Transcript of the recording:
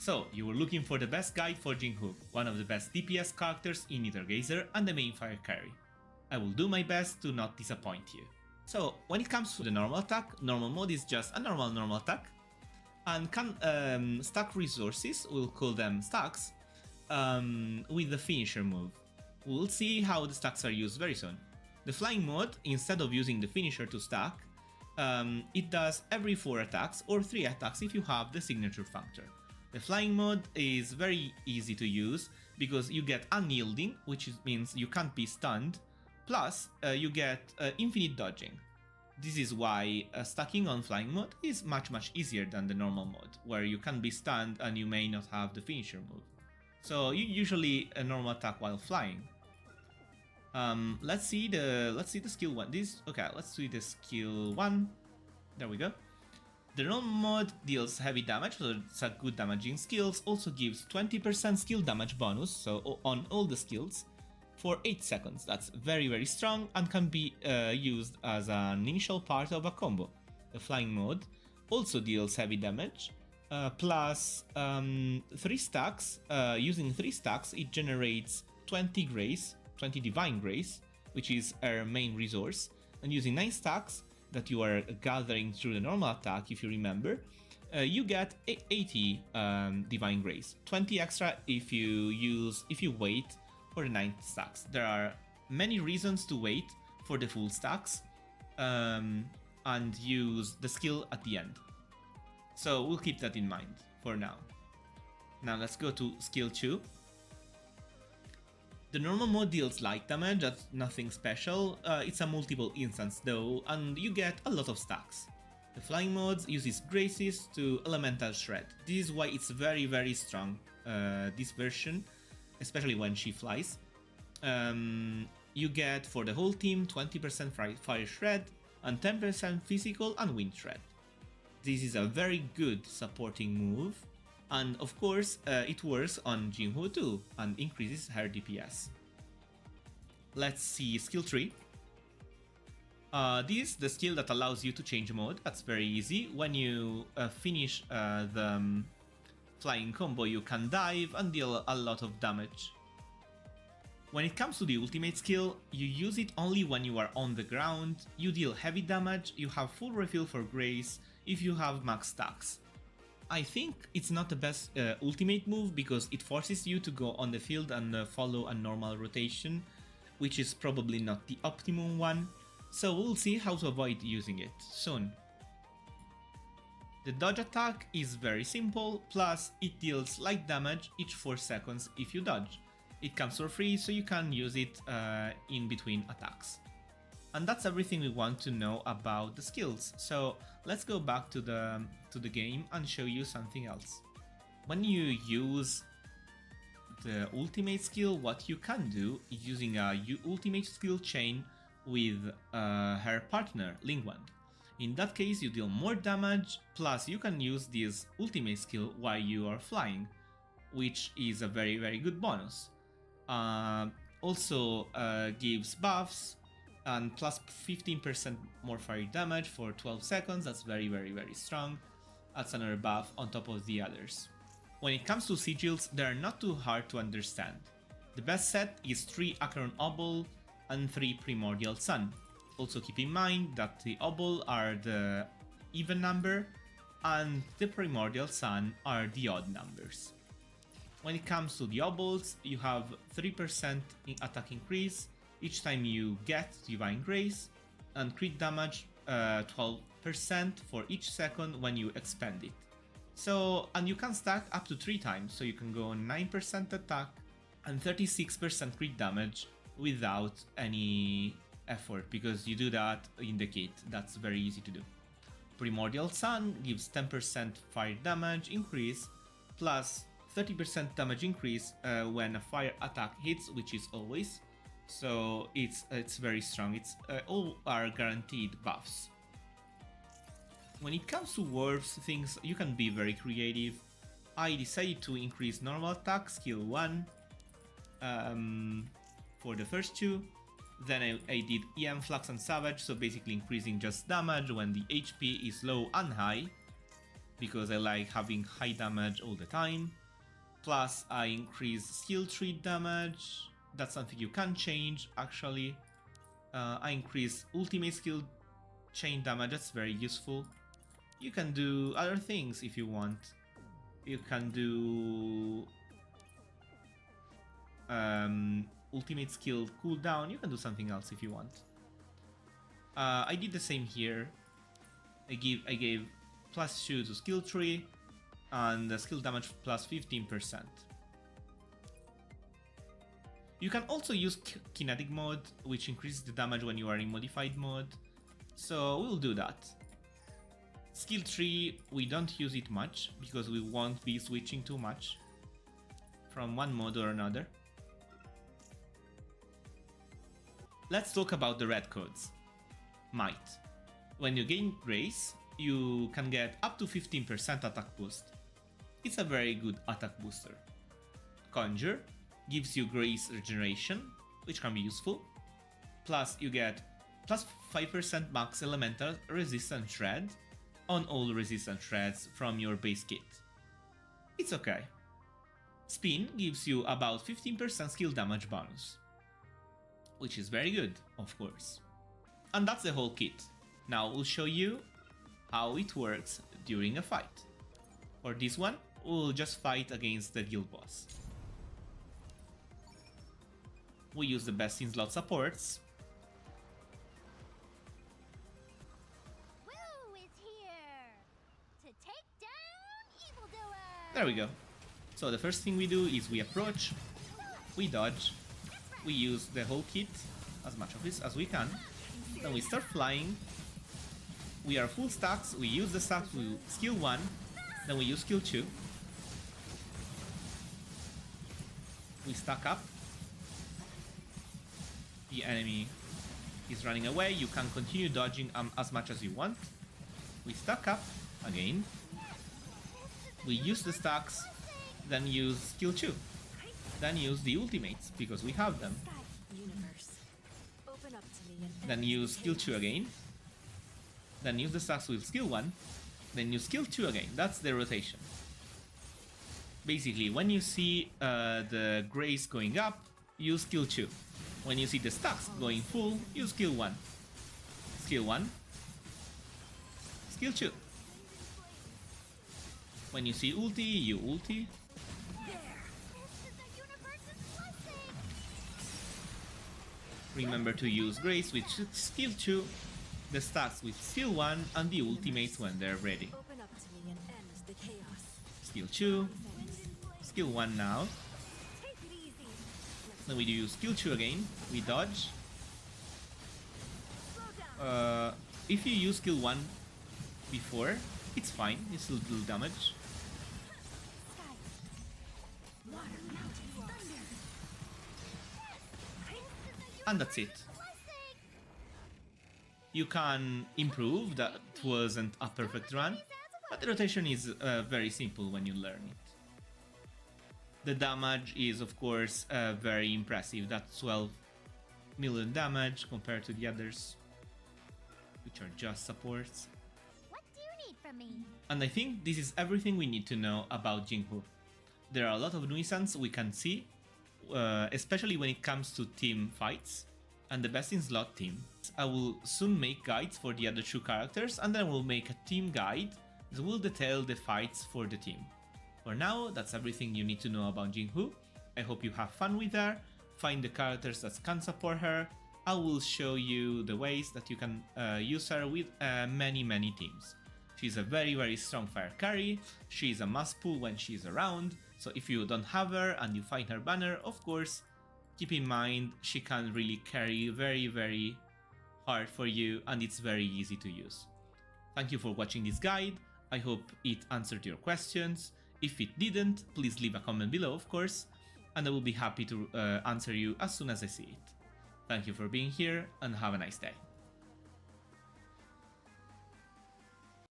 So, you were looking for the best guide for Jinwu, one of the best DPS characters in Aether Gazer and the main fire carry. I will do my best to not disappoint you. So, when it comes to the normal attack, normal mode is just a normal attack, and can stack resources, we'll call them stacks, with the finisher move. We'll see how the stacks are used very soon. The flying mode, instead of using the finisher to stack, it does every 4 attacks or 3 attacks if you have the signature functor. The flying mode is very easy to use because you get unyielding, which means you can't be stunned, plus you get infinite dodging. This is why stacking on flying mode is much easier than the normal mode, where you can be stunned and you may not have the finisher move. So you usually a normal attack while flying. Let's see the skill 1. Let's see the skill 1. There we go. The normal mode deals heavy damage, so it's a good damaging skills, also gives 20% skill damage bonus, so on all the skills, for 8 seconds. That's very strong and can be used as an initial part of a combo. The flying mode also deals heavy damage, plus 3 stacks. Using 3 stacks, it generates 20 grace, 20 divine grace, which is our main resource, and using 9 stacks that you are gathering through the normal attack, if you remember, you get 80 divine grace, 20 extra if you wait for the 9 stacks. There are many reasons to wait for the full stacks and use the skill at the end. So we'll keep that in mind for now. Now let's go to skill 2. The normal mode deals light damage, that's nothing special, it's a multiple instance though, and you get a lot of stacks. The flying mode uses graces to elemental shred. This is why it's very strong, this version, especially when she flies. You get for the whole team 20% fire shred and 10% physical and wind shred. This is a very good supporting move. And of course, it works on Jinwu too, and increases her DPS. Let's see skill 3. This is the skill that allows you to change mode. That's very easy. When you finish the flying combo, you can dive and deal a lot of damage. When it comes to the ultimate skill, you use it only when you are on the ground, you deal heavy damage, you have full refill for grace if you have max stacks. I think it's not the best ultimate move because it forces you to go on the field and follow a normal rotation, which is probably not the optimum one, so we'll see how to avoid using it soon. The dodge attack is very simple, plus it deals light damage each 4 seconds if you dodge. It comes for free, so you can use it in between attacks. And that's everything we want to know about the skills, so let's go back to the game and show you something else. When you use the ultimate skill, what you can do is using a ultimate skill chain with her partner, Lingwand. In that case, you deal more damage, plus you can use this ultimate skill while you are flying, which is a very good bonus. Also gives buffs, and plus 15% more fire damage for 12 seconds, that's very strong. That's another buff on top of the others. When it comes to sigils, they are not too hard to understand. The best set is 3 Acheron Obol and 3 Primordial Sun. Also keep in mind that the Obol are the even number and the Primordial Sun are the odd numbers. When it comes to the Obols, you have 3% attack increase each time you get Divine Grace, and crit damage 12% for each second when you expend it. So, and you can stack up to 3 times, so you can go 9% attack and 36% crit damage without any effort, because you do that in the kit, that's very easy to do. Primordial Sun gives 10% fire damage increase, plus 30% damage increase when a fire attack hits, which is always. So it's very strong. It's all are guaranteed buffs. When it comes to warps, things you can be very creative. I decided to increase normal attack skill 1 for the first 2. Then I did EM Flux and Savage, so basically increasing just damage when the HP is low and high. because I like having high damage all the time. Plus I increase skill tree damage, that's something you can change actually. I increase ultimate skill chain damage, that's very useful. You can do other things if you want. You can do ultimate skill cooldown, you can do something else if you want. I did the same here. I gave +2 to skill tree and the skill damage plus 15%. You can also use kinetic mode, which increases the damage when you are in modified mode, so we'll do that. Skill tree, we don't use it much because we won't be switching too much from one mode or another. Let's talk about the red codes. Might. When you gain Grace, you can get up to 15% attack boost. It's a very good attack booster. Conjure gives you Grace regeneration, which can be useful. Plus you get plus 5% max elemental resistant shred on all resistant shreds from your base kit. It's okay. Spin gives you about 15% skill damage bonus, which is very good, of course. And that's the whole kit. Now we'll show you how it works during a fight. For this one, we'll just fight against the guild boss. We use the best in slot supports. Wu is here to take down evildoers. There we go. So the first thing we do is we approach, we dodge, we use the whole kit, as much of this as we can. Then we start flying. We are full stacks, we use the stacks with skill 1, then we use skill 2. We stack up. The enemy is running away, you can continue dodging as much as you want. We stack up again. We use the stacks, then use skill 2. Then use the ultimates, because we have them. Then use skill 2 again. Then use the stacks with skill 1. Then use skill 2 again. That's the rotation. Basically, when you see the grace going up, use skill 2. When you see the stacks going full, use skill 1. Skill 1. Skill 2. When you see ulti, you ulti. Remember to use Grace with skill 2, the stacks with skill 1, and the ultimates when they're ready. Skill 2, skill 1 now. Then we do skill 2 again, we dodge. If you use skill 1 before, it's fine, you still do damage. And that's it. You can improve, that wasn't a perfect run, but the rotation is very simple when you learn it. The damage is of course very impressive, that's 12 million damage compared to the others, which are just supports. What do you need from me? And I think this is everything we need to know about Jinwu. There are a lot of nuisance we can see, especially when it comes to team fights and the best in slot team. I will soon make guides for the other 2 characters, and then we'll make a team guide that will detail the fights for the team. For now, that's everything you need to know about Jinwu. I hope you have fun with her, find the characters that can support her. I will show you the ways that you can use her with many teams. She's a very strong fire carry, she's a must pull when she's around, so if you don't have her and you find her banner, of course, keep in mind she can really carry very hard for you, and it's very easy to use. Thank you for watching this guide, I hope it answered your questions. If it didn't, please leave a comment below, of course, and I will be happy to answer you as soon as I see it. Thank you for being here, and have a nice day.